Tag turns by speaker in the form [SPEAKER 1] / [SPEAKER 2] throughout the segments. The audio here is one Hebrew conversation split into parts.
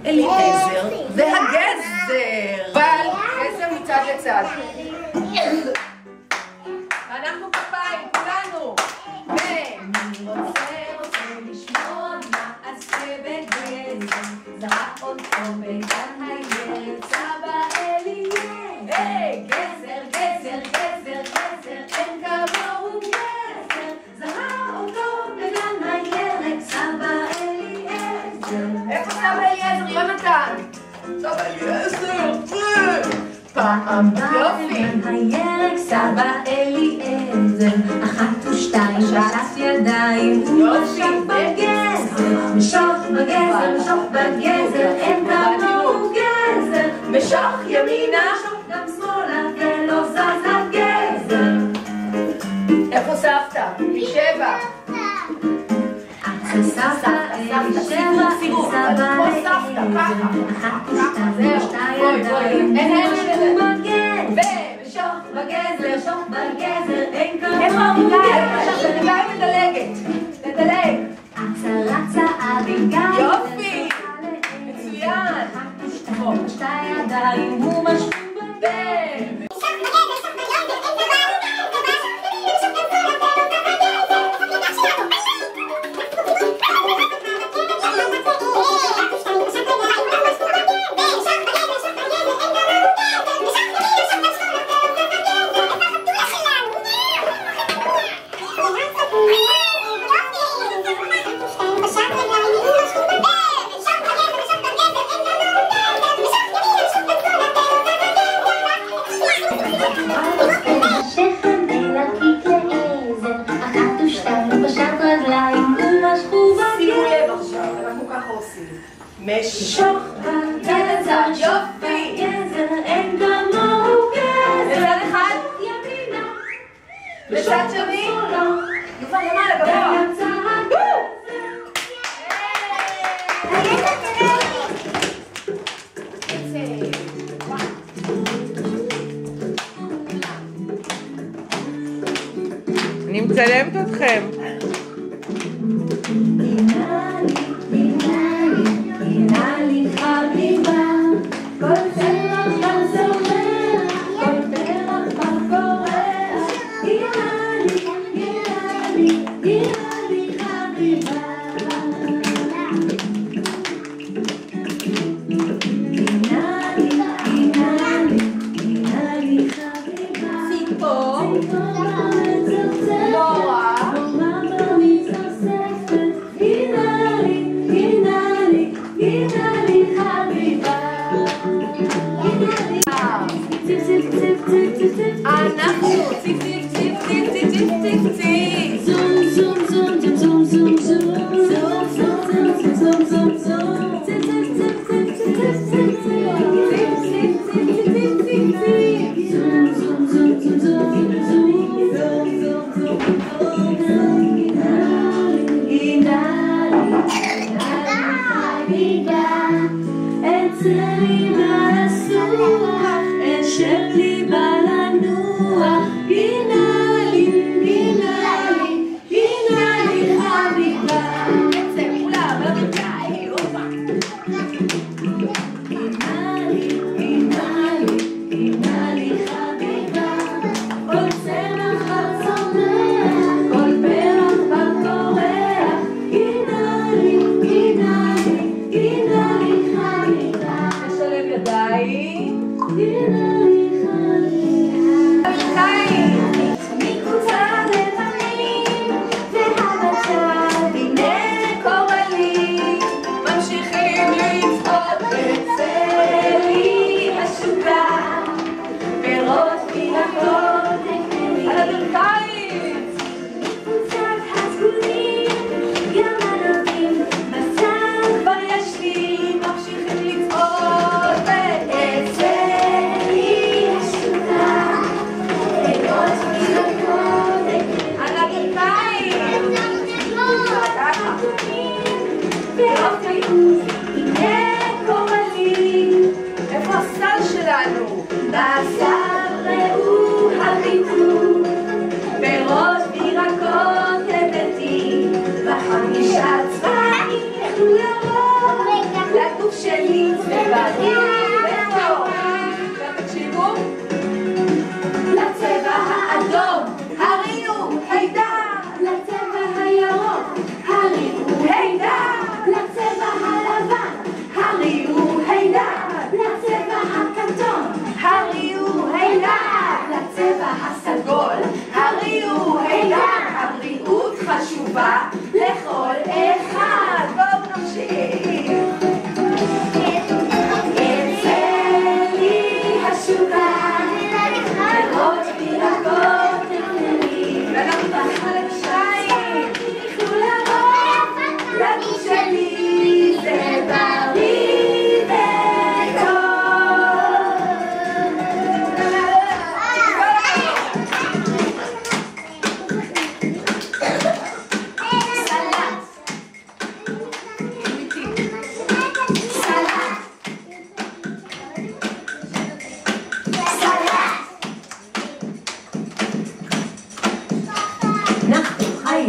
[SPEAKER 1] אליעזר והגזר. אבל גזר מצד לצד. ואנחנו כפיים, כולנו. ומי רוצה לשמוע מעשה בגזר, זרק אותו בגן הילד סבא אליעזר. היי, גזר, גזר, גזר, גזר, אין כמוהו גזר, זרק אותו בגן הילד סבא אליעזר. איפה סבא אליעזר, יונתן? סבא אליעזר, פעם בגן הילד סבא אליעזר, אחת ושתיים שלף ידיים ומשוך בגזר, משוך בגזר, משוך בגזר, אין כמוהו גזר, משוך ימינה, משוך גם שמאלה ולא זז הגזר. איפה סבתא? שבע. סבתא אלישבע, סבא אליעזר, אחת ושתיים ידיים ומשוך בגזר, בגזר, שוך בגזר, אין כמוהו גזר. אביגיל מדלגת, תדלג. אצה רצה אביגיל, יופי, מצוין. שתי ידיים ומשוך בגזר. משוך בגזר, יופי, גזר, אין כמוהו גזר. בצד אחד, ימינה, בצד שני, יופה למעלה, גבוה.
[SPEAKER 2] אני מצלמת אתכם.
[SPEAKER 1] אנחנו ציפ ציפ ציפ ציפ ציפ ציפ ציפ זום זום זום זום זום זום זום זום זום זום ציפ ציפ ציפ ציפ ציפ ציפ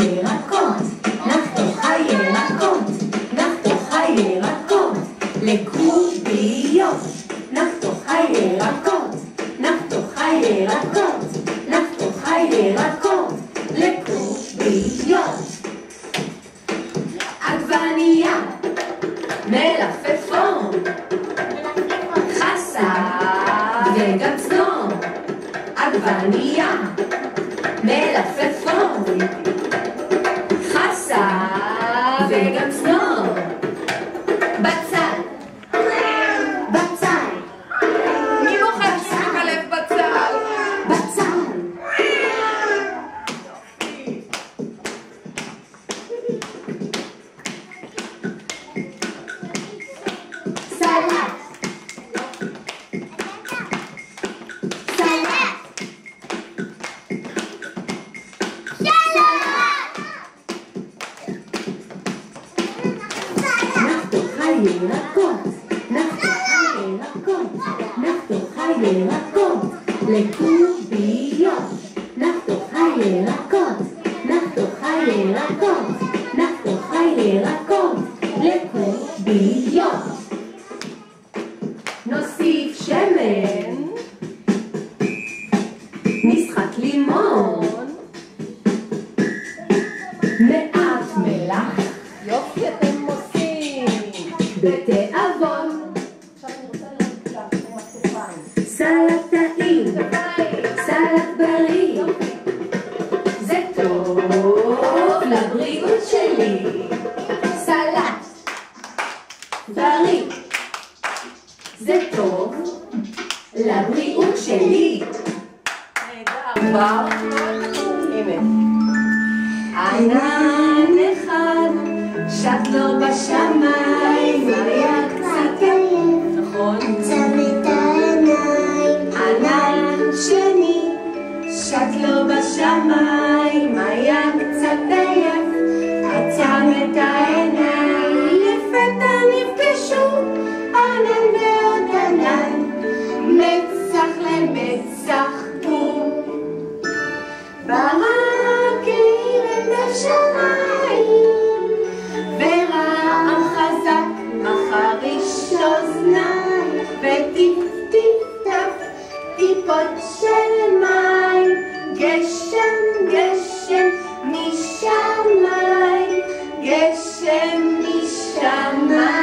[SPEAKER 1] הירקות, נחתוך הירקות, נחתוך הירקות לקוביות, נחתוך הירקות, נחתוך הירקות, נחתוך הירקות לקוביות. עגבנייה, מלפפון, חסה וגם צנון. עגבנייה, מלפפון, חסה וגם צנון. בצל, בצל,
[SPEAKER 2] מי מוכן שמקלף בצל?
[SPEAKER 1] בצל. סלט, סלט, נחתוך הירקות, נחתוך הירקות, נחתוך הירקות לקוביות, נחתוך הירקות, נחתוך הירקות, נחתוך הירקות לקוביות. נוסיף שמן, משחק לימון, מעט מלח,
[SPEAKER 2] יופי אתם עושים.
[SPEAKER 1] בתיאבון,
[SPEAKER 2] עכשיו אני רוצה להגיד לך כתפיים.
[SPEAKER 1] סלט טעים, סלט בריא, זה טוב לבריאות שלי. סלט בריא, זה טוב לבריאות שלי.
[SPEAKER 2] נהדר. הנה.
[SPEAKER 1] ענן אחד שט לו בשמיים, היה קצת עייף,
[SPEAKER 2] נכון.
[SPEAKER 1] עצם את העיניים. ענן שני שט לו בשמיים, היה קצת עייף, עצם את העיניים. לפתע נפגשו ענן ועוד ענן, מצח למצח הוא. ברק האיר את השמיים, ורעם חזק מחריש אוזניים, וטיפ טיפ טף טיפות של מים. גשם גשם משמיים, גשם משמיים.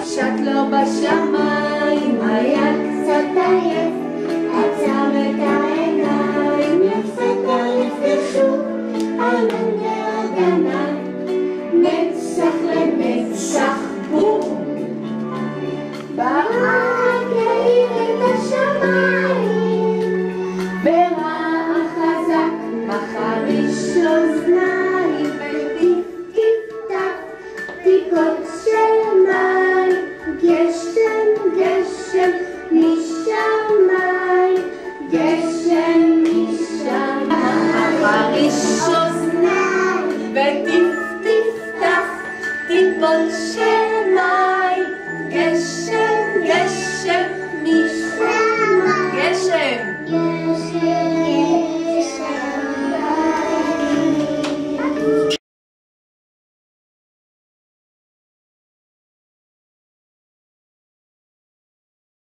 [SPEAKER 1] שט לו בשמיים, היה קצת עייף,